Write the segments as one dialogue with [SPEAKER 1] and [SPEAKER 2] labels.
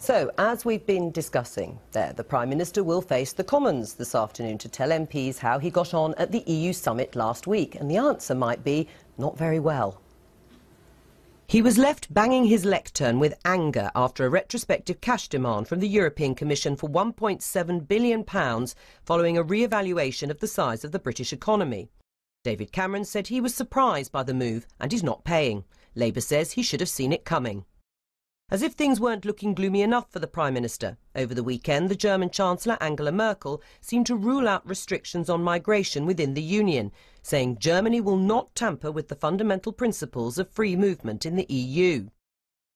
[SPEAKER 1] So, as we've been discussing there, the Prime Minister will face the Commons this afternoon to tell MPs how he got on at the EU summit last week. And the answer might be, not very well. He was left banging his lectern with anger after a retrospective cash demand from the European Commission for £1.7 billion following a re-evaluation of the size of the British economy. David Cameron said he was surprised by the move and he's not paying. Labour says he should have seen it coming. As if things weren't looking gloomy enough for the Prime Minister, over the weekend the German Chancellor Angela Merkel seemed to rule out restrictions on migration within the Union, saying Germany will not tamper with the fundamental principles of free movement in the EU.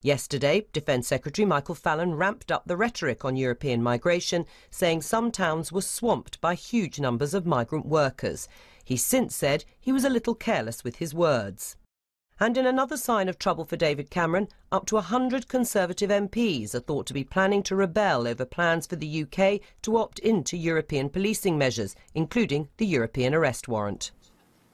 [SPEAKER 1] Yesterday, Defence Secretary Michael Fallon ramped up the rhetoric on European migration, saying some towns were swamped by huge numbers of migrant workers. He's since said he was a little careless with his words. And in another sign of trouble for David Cameron, up to 100 Conservative MPs are thought to be planning to rebel over plans for the UK to opt into European policing measures, including the European arrest warrant.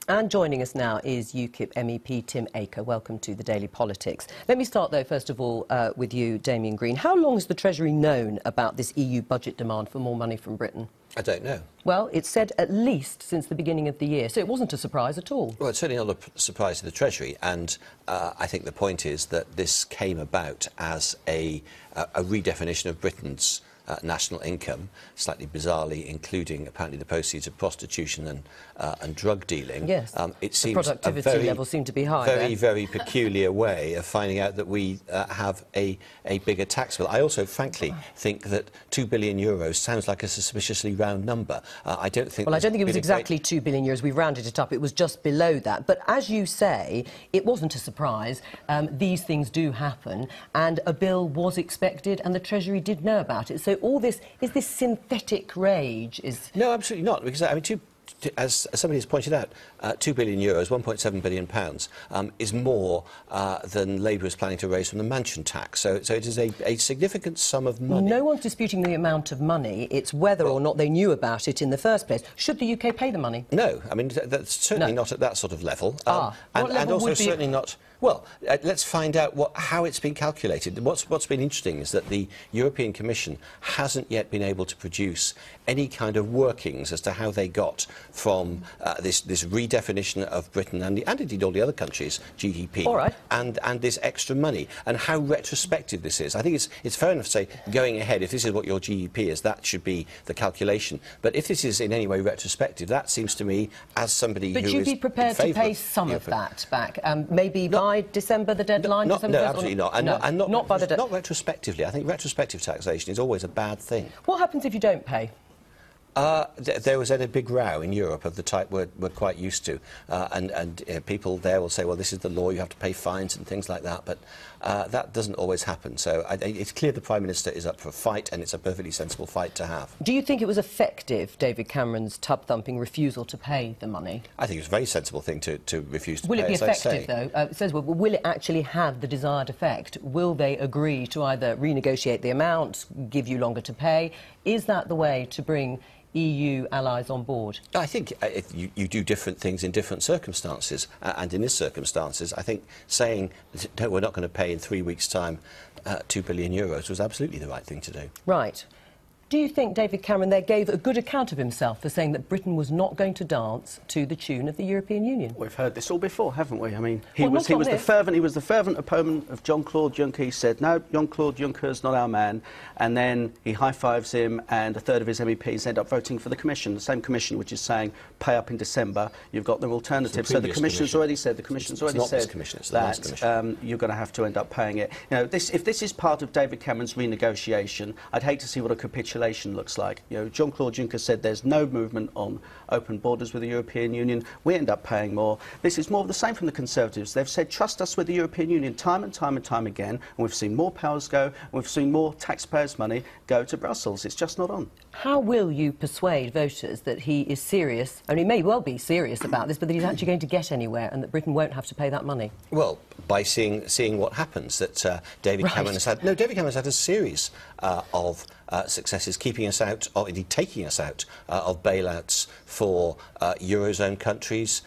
[SPEAKER 1] And joining us now is UKIP MEP Tim Aker. Welcome to the Daily Politics. Let me start, though, first of all, with you, Damien Green. How long has the Treasury known about this EU budget demand for more money from Britain?
[SPEAKER 2] I don't know.
[SPEAKER 1] Well, it's said at least since the beginning of the year, so it wasn't a surprise at all.
[SPEAKER 2] Well, it's certainly not a surprise to the Treasury, and I think the point is that this came about as a redefinition of Britain's national income, slightly bizarrely including apparently the proceeds of prostitution and drug dealing.
[SPEAKER 1] Yes,
[SPEAKER 2] it seems
[SPEAKER 1] the productivity levels seem to be high.
[SPEAKER 2] Very peculiar way of finding out that we have a bigger tax bill. I also, frankly, think that €2 billion sounds like a suspiciously round number. I don't think.
[SPEAKER 1] Well, I don't think it was exactly €2 billion. We rounded it up. It was just below that. But as you say, it wasn't a surprise. These things do happen, and a bill was expected, and the Treasury did know about it. So all this is this synthetic rage.
[SPEAKER 2] No, absolutely not. Because I mean, as somebody has pointed out, €2 billion, £1.7 billion, is more than Labour is planning to raise from the mansion tax. So it is a significant sum of money.
[SPEAKER 1] No one's disputing the amount of money. It's whether or not they knew about it in the first place. Should the UK pay the money?
[SPEAKER 2] No. I mean, that's certainly not at that sort of level. And also certainly not. Well, let's find out how it's been calculated. What's been interesting is that the European Commission hasn't yet been able to produce any kind of workings as to how they got from this redefinition of Britain and indeed all the other countries' GDP and this extra money, and how retrospective this is. I think it's fair enough to say, going ahead, if this is what your GDP is, that should be the calculation. But if this is in any way retrospective, that seems to me, as somebody who is in favour of...
[SPEAKER 1] But you'd be prepared to pay some of that back, maybe by December, the deadline?
[SPEAKER 2] No, absolutely not. And
[SPEAKER 1] not by the deadline.
[SPEAKER 2] Not retrospectively. I think retrospective taxation is always a bad thing.
[SPEAKER 1] What happens if you don't pay?
[SPEAKER 2] There was a big row in Europe of the type we're quite used to, and people there will say, well, this is the law, you have to pay fines and things like that, but that doesn't always happen. So it's clear the Prime Minister is up for a fight, and it's a perfectly sensible fight to have. Do
[SPEAKER 1] you think it was effective, David Cameron's tub-thumping refusal to pay the money?
[SPEAKER 2] I think it was a very sensible thing to refuse to pay,
[SPEAKER 1] Will it be effective, though? It says, well, will it actually have the desired effect? Will they agree to either renegotiate the amount, give you longer to pay? Is that the way to bring EU allies on board?
[SPEAKER 2] I think you do different things in different circumstances, and in this circumstances, I think saying, no, we're not going to pay in 3 weeks' time €2 billion was absolutely the right thing to do.
[SPEAKER 1] Right. Do you think David Cameron there gave a good account of himself for saying that Britain was not going to dance to the tune of the European Union?
[SPEAKER 3] We've heard this all before, haven't we? I mean, he was the fervent opponent of Jean-Claude Juncker. He said, no, Jean-Claude Juncker's not our man. And then he high-fives him, and a third of his MEPs end up voting for the Commission, the same Commission which is saying pay up in December. You've got an alternative. So the Commission's already said that you're going to have to end up paying it. You know, if this is part of David Cameron's renegotiation, I'd hate to see what a capitulation looks like. You know, Jean-Claude Juncker said there's no movement on open borders with the European Union. We end up paying more. This is more of the same from the Conservatives. They've said trust us with the European Union time and time and time again, and we've seen more powers go, and we've seen more taxpayers' money go to Brussels. It's just not on.
[SPEAKER 1] How will you persuade voters that he is serious, and he may well be serious about this, but that he's actually going to get anywhere and that Britain won't have to pay that money?
[SPEAKER 2] Well, by seeing what happens, that David Cameron has had... No, David Cameron has had a series of successes, keeping us out, or indeed taking us out of bailouts for Eurozone countries,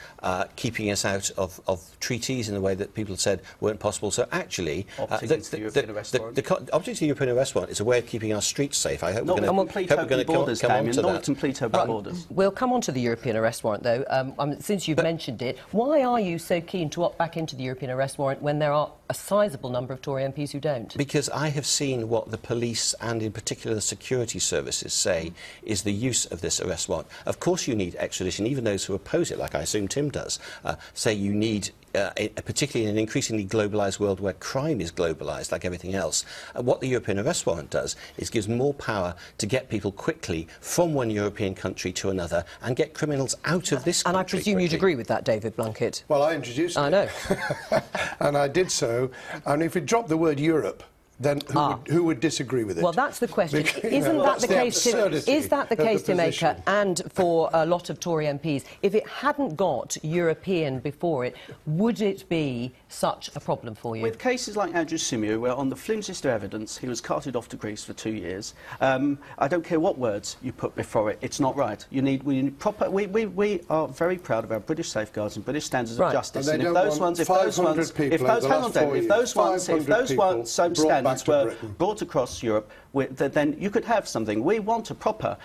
[SPEAKER 2] keeping us out of treaties in the way that people said weren't possible. So actually,
[SPEAKER 3] the European arrest warrant.
[SPEAKER 2] Object of the European arrest warrant is a way of keeping our streets safe. I hope we're going to come on to that.
[SPEAKER 3] Complete open borders.
[SPEAKER 1] We'll come on to the European arrest warrant, though. Since you've mentioned it, why are you so keen to opt back into the European arrest warrant when there are a sizable number of Tory MPs who don't?
[SPEAKER 2] Because I have seen what the police and in particular the security services say is the use of this arrest warrant. Of course you need extradition. Even those who oppose it, like I assume Tim does, say you need particularly in an increasingly globalised world where crime is globalised like everything else. What the European arrest warrant does is gives more power to get people quickly from one European country to another and get criminals out of this country.
[SPEAKER 1] And I presume
[SPEAKER 2] quickly.
[SPEAKER 1] you'd agree with that, David Blunkett?
[SPEAKER 4] Well, I introduced it.
[SPEAKER 1] I know.
[SPEAKER 4] And I did so. And if we drop the word Europe, then who would disagree with it?
[SPEAKER 1] Well, that's the question.
[SPEAKER 4] Because,
[SPEAKER 1] Isn't that the case, is that the case, Tim Aker, and for a lot of Tory MPs? If it hadn't got European before it, would it be such a problem for you?
[SPEAKER 3] With cases like Andrew Symeou, where on the flimsiest of evidence he was carted off to Greece for 2 years, I don't care what words you put before it, it's not right. We need proper. We are very proud of our British safeguards and British standards of justice.
[SPEAKER 4] And if those ones, standards
[SPEAKER 3] were brought across Europe, then you could have something. We want a proper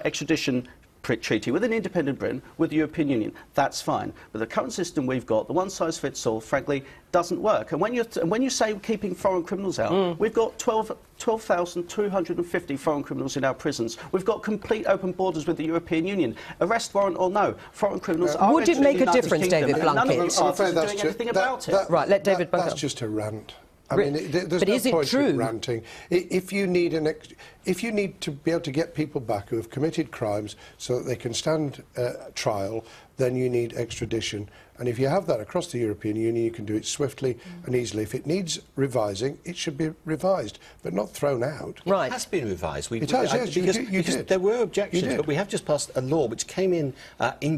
[SPEAKER 3] extradition treaty with an independent Britain, with the European Union. That's fine. But the current system we've got, the one-size-fits-all, frankly, doesn't work. And when you say keeping foreign criminals out, we've got 12,250 foreign criminals in our prisons. We've got complete open borders with the European Union. Arrest warrant or no, foreign criminals are
[SPEAKER 1] would it make a difference, David Blunkett?
[SPEAKER 3] None of them are doing anything about it.
[SPEAKER 1] Right, let David Blunkett.
[SPEAKER 4] That's just a rant. I mean, there's
[SPEAKER 1] but
[SPEAKER 4] no
[SPEAKER 1] is it
[SPEAKER 4] point
[SPEAKER 1] true?
[SPEAKER 4] in ranting. If you need to be able to get people back who have committed crimes so that they can stand trial, then you need extradition. And if you have that across the European Union, you can do it swiftly and easily. If it needs revising, it should be revised, but not thrown out.
[SPEAKER 1] Right.
[SPEAKER 2] It has been revised.
[SPEAKER 4] It has, yes,
[SPEAKER 2] because there were objections, but we have just passed a law which came in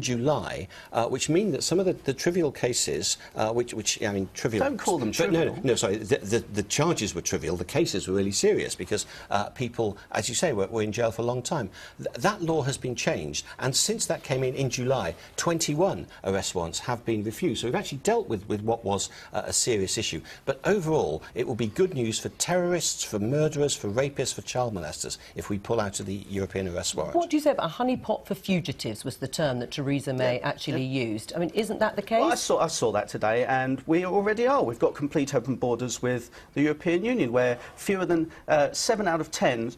[SPEAKER 2] July, which mean that some of the trivial cases, which I mean, trivial...
[SPEAKER 3] Don't call them trivial.
[SPEAKER 2] No, sorry, the charges were trivial, the cases were really serious, because people, as you say, were in jail for a long time. That law has been changed, and since that came in July, 21 arrest warrants have been refused. So we've actually dealt with what was a serious issue. But overall, it will be good news for terrorists, for murderers, for rapists, for child molesters if we pull out of the European arrest warrant.
[SPEAKER 1] What do you say about a honeypot for fugitives was the term that Theresa May actually used. I mean, isn't that the case?
[SPEAKER 3] Well, I saw that today, and we already are. We've got complete open borders with the European Union, where fewer than 7 out of 10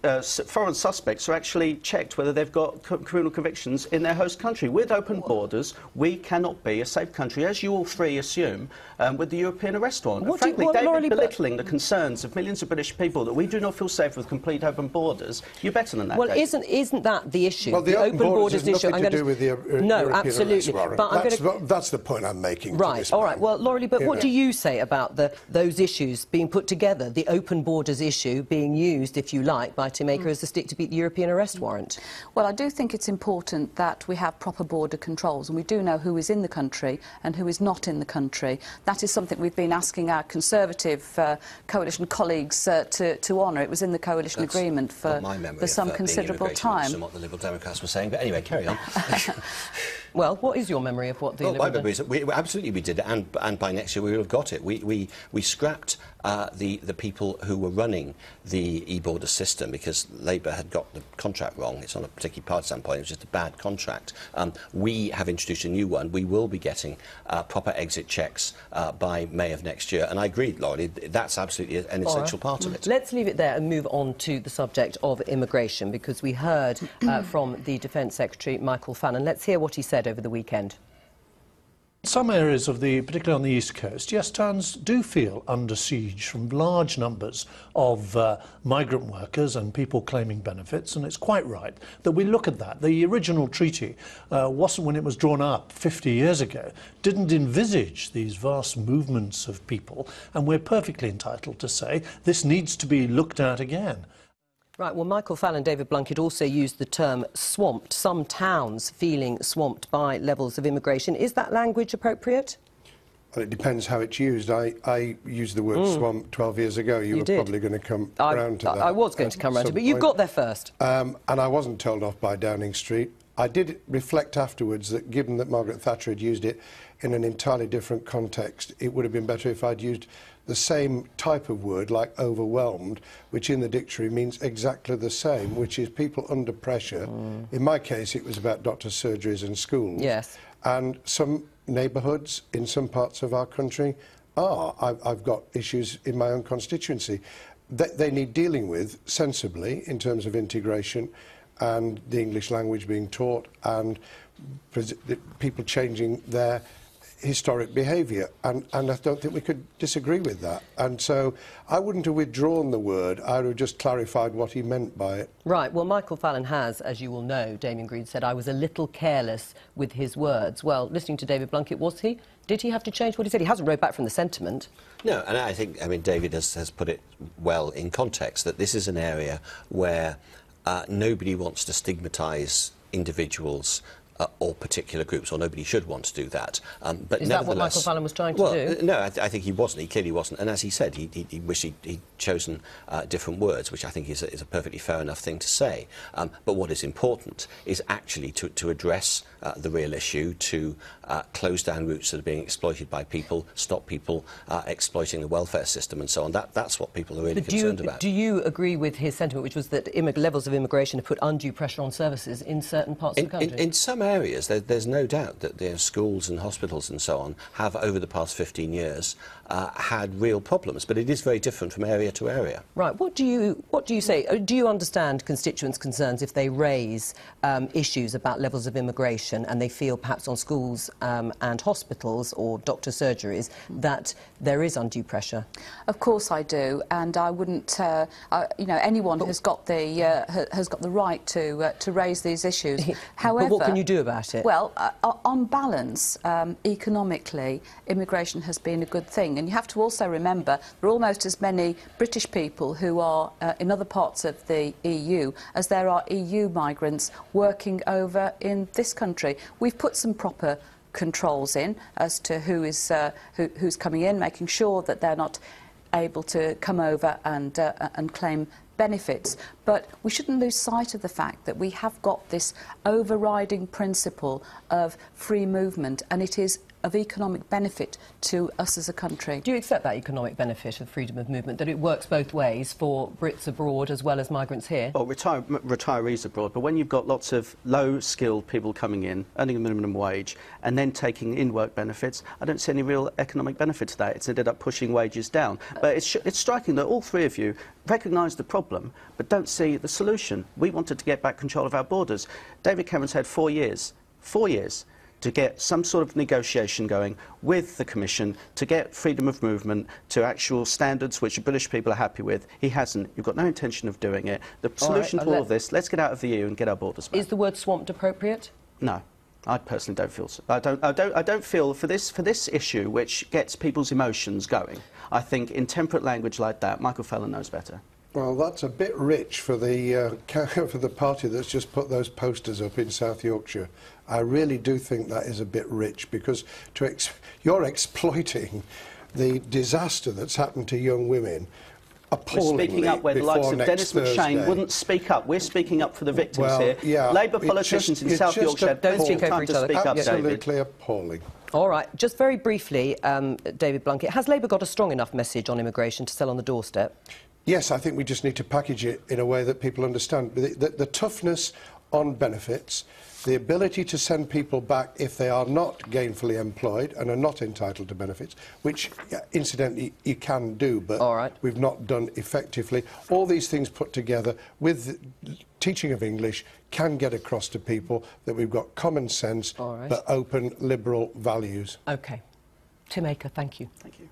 [SPEAKER 3] foreign suspects are actually checked whether they've got criminal convictions in their host country. With open borders, we cannot be a safe country, as you all three assume, with the European arrest warrant. Frankly, David belittling the concerns of millions of British people that we do not feel safe with complete open borders, you're better than that.
[SPEAKER 1] Well, isn't that the issue?
[SPEAKER 4] Well, the open borders issue.
[SPEAKER 1] I'm going
[SPEAKER 4] to do with the European
[SPEAKER 1] absolutely.
[SPEAKER 4] But that's the point I'm making.
[SPEAKER 1] Right. All right. Well, Laurie, but what do you say about those issues being put together? The open borders issue being used, if you like, by Tim Aker as a stick to beat the European arrest warrant.
[SPEAKER 5] Well, I do think it's important that we have proper border controls, and we do know who is in the country and who is not in the country. That is something we've been asking our Conservative coalition colleagues to honour. It was in the coalition agreement for some considerable time.
[SPEAKER 2] And what the Liberal Democrats were saying, but anyway, carry on.
[SPEAKER 1] Well, what is your memory of what the Liberal...
[SPEAKER 2] My memory is that absolutely we did it, and by next year we will have got it. We scrapped the people who were running the e-border system because Labour had got the contract wrong. It's on a particularly partisan point, it was just a bad contract. We have introduced a new one. We will be getting proper exit checks by May of next year, and I agree, Laurie, that's absolutely an essential part of it.
[SPEAKER 1] Let's leave it there and move on to the subject of immigration, because we heard from the Defence Secretary, Michael Fallon. Let's hear what he said over the weekend.
[SPEAKER 6] Some areas of particularly on the East Coast, yes, towns do feel under siege from large numbers of migrant workers and people claiming benefits, and it's quite right that we look at that. The original treaty wasn't, when it was drawn up 50 years ago, didn't envisage these vast movements of people, and we're perfectly entitled to say this needs to be looked at again.
[SPEAKER 1] Right, well, Michael Fallon, David Blunkett also used the term swamped, some towns feeling swamped by levels of immigration. Is that language appropriate?
[SPEAKER 4] Well, it depends how it's used. I used the word swamp 12 years ago. You were
[SPEAKER 1] did.
[SPEAKER 4] Probably going to come round to that.
[SPEAKER 1] I was going to come round to it, but you got there first.
[SPEAKER 4] And I wasn't told off by Downing Street. I did reflect afterwards that given that Margaret Thatcher had used it in an entirely different context, it would have been better if I'd used the same type of word, like overwhelmed, which in the dictionary means exactly the same, which is people under pressure. In my case, it was about doctors' surgeries and schools.
[SPEAKER 1] Yes.
[SPEAKER 4] And some neighbourhoods in some parts of our country I've got issues in my own constituency. They need dealing with sensibly in terms of integration and the English language being taught and people changing their historic behaviour, and I don't think we could disagree with that. And so I wouldn't have withdrawn the word, I would have just clarified what he meant by it.
[SPEAKER 1] Right, well, Michael Fallon has, as you will know, Damien Green said, I was a little careless with his words. Well, listening to David Blunkett, was he? Did he have to change what he said? He hasn't wrote back from the sentiment. No, and I think, David has put it well in context, that this is an area where nobody wants to stigmatise individuals or particular groups, or nobody should want to do that. But is that what Michael Fallon was trying to do? No, I think he wasn't. He clearly wasn't. And as he said, he wished he'd chosen different words, which I think is a perfectly fair enough thing to say. But what is important is actually to address the real issue, to close down routes that are being exploited by people, stop people exploiting the welfare system and so on. That's what people are really concerned about. Do you agree with his sentiment, which was that levels of immigration have put undue pressure on services in certain parts of the country? In some areas, there's no doubt that schools and hospitals and so on have, over the past 15 years, had real problems, but it is very different from area to area. Right. What do you say? Do you understand constituents' concerns if they raise issues about levels of immigration and they feel perhaps on schools and hospitals or doctor surgeries that there is undue pressure? Of course I do, and I wouldn't. Anyone has got the right to raise these issues. However, but what can you do about it? Well, on balance, economically, immigration has been a good thing. And you have to also remember there are almost as many British people who are in other parts of the EU as there are EU migrants working over in this country. We've put some proper controls in as to who's coming in, making sure that they're not able to come over and claim benefits. But we shouldn't lose sight of the fact that we have got this overriding principle of free movement, and it is of economic benefit to us as a country. Do you accept that economic benefit of freedom of movement, that it works both ways for Brits abroad as well as migrants here? Well, retirees abroad, but when you've got lots of low-skilled people coming in, earning a minimum wage, and then taking in-work benefits, I don't see any real economic benefit to that. It's ended up pushing wages down. But it's striking that all three of you recognise the problem, but don't see the solution. We wanted to get back control of our borders. David Cameron's had 4 years to get some sort of negotiation going with the Commission to get freedom of movement to actual standards which the British people are happy with. He hasn't. You've got no intention of doing it. The solution to all of this, let's get out of the EU and get our borders back. Is the word swamped appropriate? No. I personally don't feel so. I don't feel for this issue, which gets people's emotions going. I think intemperate language like that, Michael Fallon knows better.
[SPEAKER 4] Well, that's a bit rich for the party that's just put those posters up in South Yorkshire. I really do think that is a bit rich, because you're exploiting the disaster that's happened to young women appallingly.
[SPEAKER 3] We're speaking up where the likes of Dennis McShane wouldn't speak up. We're speaking up for the victims here. Yeah, Labour politicians in South Yorkshire don't speak over each other.
[SPEAKER 4] Absolutely appalling.
[SPEAKER 1] All right, just very briefly, David Blunkett, has Labour got a strong enough message on immigration to sell on the doorstep?
[SPEAKER 4] Yes, I think we just need to package it in a way that people understand. The toughness on benefits, the ability to send people back if they are not gainfully employed and are not entitled to benefits, which, incidentally, you can do, but we've not done effectively. All these things put together with teaching of English can get across to people that we've got common sense but open, liberal values. OK. Tim Aker, thank you.
[SPEAKER 3] Thank you.